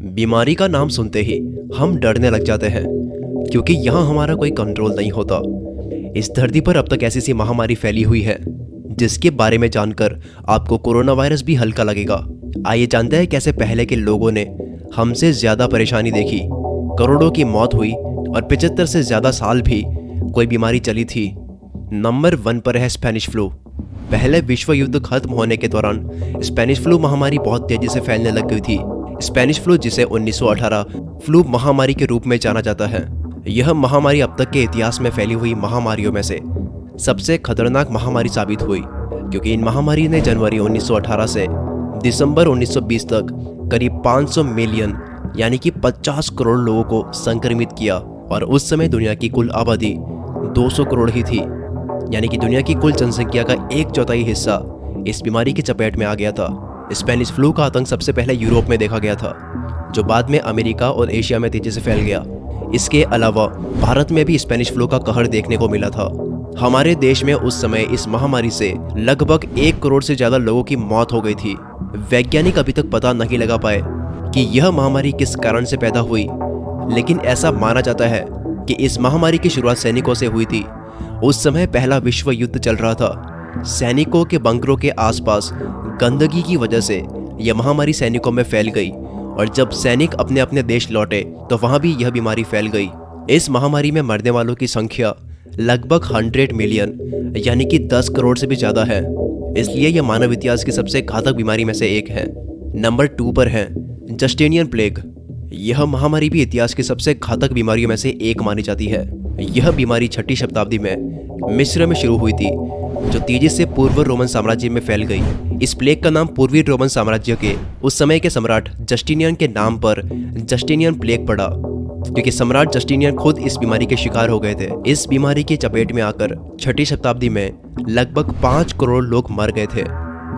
बीमारी का नाम सुनते ही हम डरने लग जाते हैं क्योंकि यहाँ हमारा कोई कंट्रोल नहीं होता। इस धरती पर अब तक ऐसी सी महामारी फैली हुई है जिसके बारे में जानकर आपको कोरोना वायरस भी हल्का लगेगा। आइए जानते हैं कैसे पहले के लोगों ने हमसे ज्यादा परेशानी देखी, करोड़ों की मौत हुई और 75 से ज्यादा साल भी कोई बीमारी चली थी। नंबर 1 पर है स्पेनिश फ्लू। पहले विश्व युद्ध खत्म होने के दौरान स्पेनिश फ्लू महामारी बहुत तेजी से फैलने लग गई थी। स्पेनिश फ्लू, जिसे 1918 फ्लू महामारी के रूप में जाना जाता है, यह महामारी अब तक के इतिहास में फैली हुई महामारियों में से सबसे खतरनाक महामारी साबित हुई, क्योंकि इन महामारी ने जनवरी 1918 से दिसंबर 1920 तक करीब 500 मिलियन यानी कि 50 करोड़ लोगों को संक्रमित किया। और उस समय दुनिया की कुल आबादी 200 करोड़ ही थी, यानी कि दुनिया की कुल जनसंख्या का 1/4 हिस्सा इस बीमारी की चपेट में आ गया था। स्पेनिश फ्लू का आतंक सबसे पहले यूरोप में देखा गया था, जो बाद में अमेरिका और एशिया में तेजी से फैल गया। इसके अलावा भारत में भी स्पेनिश फ्लू का कहर देखने को मिला था। हमारे देश में उस समय इस महामारी से लगभग 1 करोड़ से ज्यादा लोगों की मौत हो गई थी। वैज्ञानिक अभी तक पता नहीं लगा पाए कि यह महामारी किस कारण से पैदा हुई, लेकिन ऐसा माना जाता है कि इस महामारी की शुरुआत सैनिकों से हुई थी। उस समय पहला विश्व युद्ध चल रहा था। सैनिकों के बंकरों के आसपास गंदगी की वजह से यह महामारी सैनिकों में फैल गई, और जब सैनिक अपने अपने देश लौटे तो वहां भी यह बीमारी फैल गई। इस महामारी में मरने वालों की संख्या लगभग 100 मिलियन यानी कि 10 करोड़ से भी ज्यादा है। इसलिए यह मानव इतिहास की सबसे घातक बीमारी में से एक है। नंबर 2 पर है जस्टिनियन प्लेग। यह महामारी भी इतिहास की सबसे घातक बीमारियों में से एक मानी जाती है। यह बीमारी 6ठी शताब्दी में मिस्र में शुरू हुई थी, जो तेजी से पूर्व रोमन साम्राज्य में फैल गई। इस प्लेग का नाम पूर्वी रोमन साम्राज्य के उस समय के सम्राट जस्टिनियन के नाम पर जस्टिनियन प्लेग पड़ा, क्योंकि सम्राट जस्टिनियन खुद इस बीमारी के शिकार हो गए थे। इस बीमारी की चपेट में आकर 6ठी शताब्दी में लगभग 5 करोड़ लोग मर गए थे,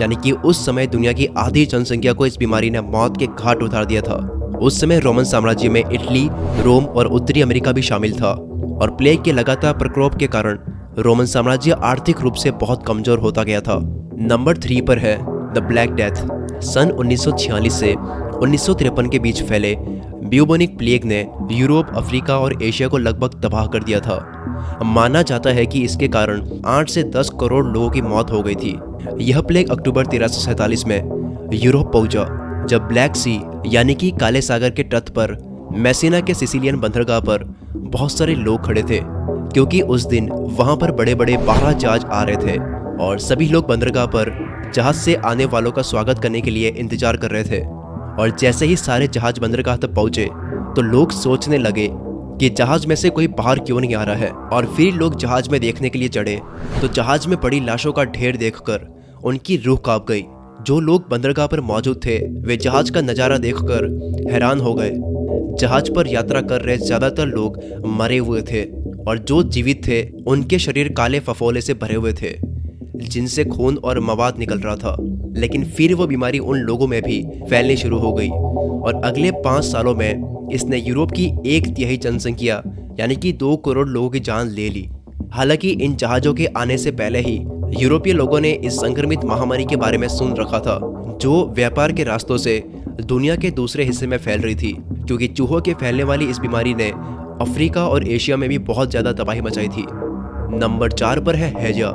यानी कि उस समय दुनिया की आधी जनसंख्या को इस बीमारी ने मौत के घाट उतार दिया था। उस समय रोमन साम्राज्य में इटली, रोम और उत्तरी अमेरिका भी शामिल था, और प्लेग के लगातार प्रकोप के कारण रोमन साम्राज्य आर्थिक रूप से बहुत कमजोर होता गया था। नंबर 3 पर है द ब्लैक डेथ। सन 1946 से 1953 के बीच फैले ब्यूबोनिक प्लेग ने यूरोप, अफ्रीका और एशिया को लगभग तबाह कर दिया था। माना जाता है कि इसके कारण 8 से 10 करोड़ लोगों की मौत हो गई थी। यह प्लेग अक्टूबर 1347 में यूरोप पहुंचा, जब ब्लैक सी यानी कि काले सागर के तट पर मैसिना के सिसिलियन बंदरगाह पर बहुत सारे लोग खड़े थे, क्योंकि उस दिन वहां पर बड़े बड़े 12 जहाज आ रहे थे, और सभी लोग बंदरगाह पर जहाज से आने वालों का स्वागत करने के लिए इंतजार कर रहे थे। और जैसे ही सारे जहाज बंदरगाह तक पहुंचे तो लोग सोचने लगे कि जहाज में से कोई बाहर क्यों नहीं आ रहा है, और फिर लोग जहाज में देखने के लिए चढ़े तो जहाज में पड़ी लाशों का ढेर देखकर उनकी रूह कांप गई। जो लोग बंदरगाह पर मौजूद थे वे जहाज का नज़ारा देखकर हैरान हो गए। जहाज पर यात्रा कर रहे ज्यादातर लोग मरे हुए थे, और जो जीवित थे उनके शरीर काले फफोले से भरे हुए थे, जिनसे खून और मवाद निकल रहा था। लेकिन फिर वो बीमारी उन लोगों में भी फैलनी शुरू हो गई, और अगले 5 सालों में इसने यूरोप की 1/3 जनसंख्या यानी कि 2 करोड़ लोगों की जान ले ली। हालांकि इन जहाज़ों के आने से पहले ही यूरोपीय लोगों ने इस संक्रमित महामारी के बारे में सुन रखा था, जो व्यापार के रास्तों से दुनिया के दूसरे हिस्से में फैल रही थी, क्योंकि चूहों के फैलने वाली इस बीमारी ने अफ्रीका और एशिया में भी बहुत ज्यादा तबाही मचाई थी। नंबर 4 पर है हैजा।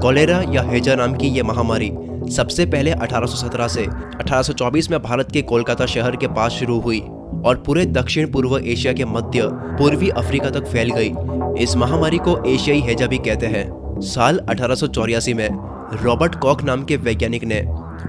कोलेरा या हैजा नाम की यह महामारी सबसे पहले 1817 से 1824 में भारत के कोलकाता शहर के पास शुरू हुई और पूरे दक्षिण पूर्व एशिया के मध्य पूर्वी अफ्रीका तक फैल गई। इस महामारी को एशियाई हैजा भी कहते हैं। साल 1884 में रॉबर्ट कॉक नाम के वैज्ञानिक ने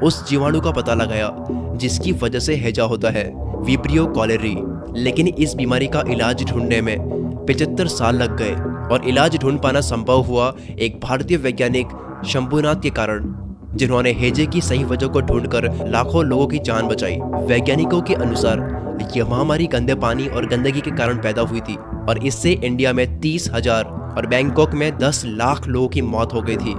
उस जीवाणु का पता लगाया जिसकी वजह से हैजा होता है, विब्रियो कॉलेरी। लेकिन इस बीमारी का इलाज ढूंढने में 75 साल लग गए, और इलाज ढूंढ पाना संभव हुआ एक भारतीय वैज्ञानिक शंभुनाथ के कारण, जिन्होंने हैजे की सही वजह को ढूंढकर लाखों लोगों की जान बचाई। वैज्ञानिकों के अनुसार यह महामारी गंदे पानी और गंदगी के कारण पैदा हुई थी, और इससे इंडिया में 30,000 और बैंकॉक में 10 लाख लोगों की मौत हो गई थी।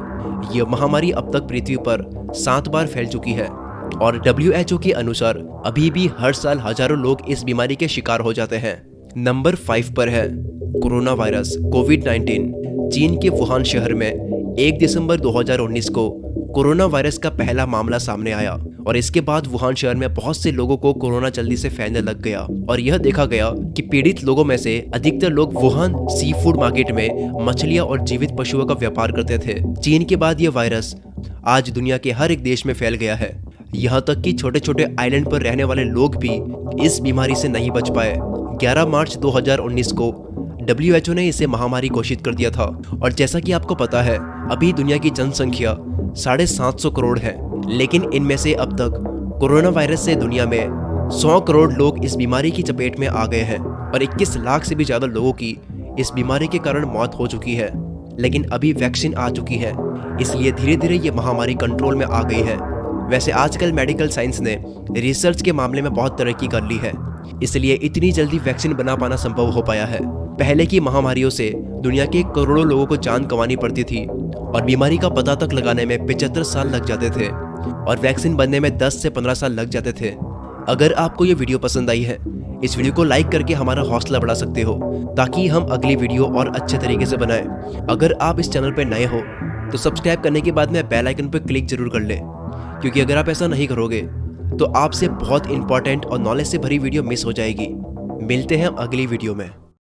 यह महामारी अब तक पृथ्वी पर 7 बार फैल चुकी है, और WHO के अनुसार अभी भी हर साल हजारों लोग इस बीमारी के शिकार हो जाते हैं। नंबर 5 पर है कोरोना वायरस कोविड-19। चीन के वुहान शहर में 1 दिसंबर 2019 को कोरोना वायरस का पहला मामला सामने आया और इसके बाद वुहान शहर में बहुत से लोगों को कोरोना जल्दी से फैलने लग गया और यह देखा गया कि पीड़ित लोगों में से अधिकतर लोग वुहान सी फूड मार्केट में मछलियां और जीवित पशुओं का व्यापार करते थे। चीन के बाद यह वायरस आज दुनिया के हर एक देश में फैल गया है। यहाँ तक कि छोटे छोटे आइलैंड पर रहने वाले लोग भी इस बीमारी से नहीं बच पाए। 11 मार्च 2019 को WHO ने इसे महामारी घोषित कर दिया था और जैसा कि आपको पता है अभी दुनिया की जनसंख्या 750 करोड़ है, लेकिन इनमें से अब तक कोरोना वायरस से दुनिया में 100 करोड़ लोग इस बीमारी की चपेट में आ गए हैं और 21 लाख से भी ज़्यादा लोगों की इस बीमारी के कारण मौत हो चुकी है। लेकिन अभी वैक्सीन आ चुकी है, इसलिए धीरे धीरे ये महामारी कंट्रोल में आ गई है। वैसे आजकल मेडिकल साइंस ने रिसर्च के मामले में बहुत तरक्की कर ली है, इसलिए इतनी जल्दी वैक्सीन बना पाना संभव हो पाया है। पहले की महामारियों से दुनिया के करोड़ों लोगों को जान गंवानी पड़ती थी और बीमारी का पता तक लगाने में 75 साल लग जाते थे और वैक्सीन बनने में 10 से 15 साल लग जाते थे। अगर आपको ये वीडियो पसंद आई है, इस वीडियो को लाइक करके हमारा हौसला बढ़ा सकते हो ताकि हम अगली वीडियो और अच्छे तरीके से बनाएं। अगर आप इस चैनल पर नए हो तो सब्सक्राइब करने के बाद में बेल आइकन पर क्लिक जरूर कर लें, क्योंकि अगर आप ऐसा नहीं करोगे तो आपसे बहुत इंपॉर्टेंट और नॉलेज से भरी वीडियो मिस हो जाएगी। मिलते हैं अगली वीडियो में।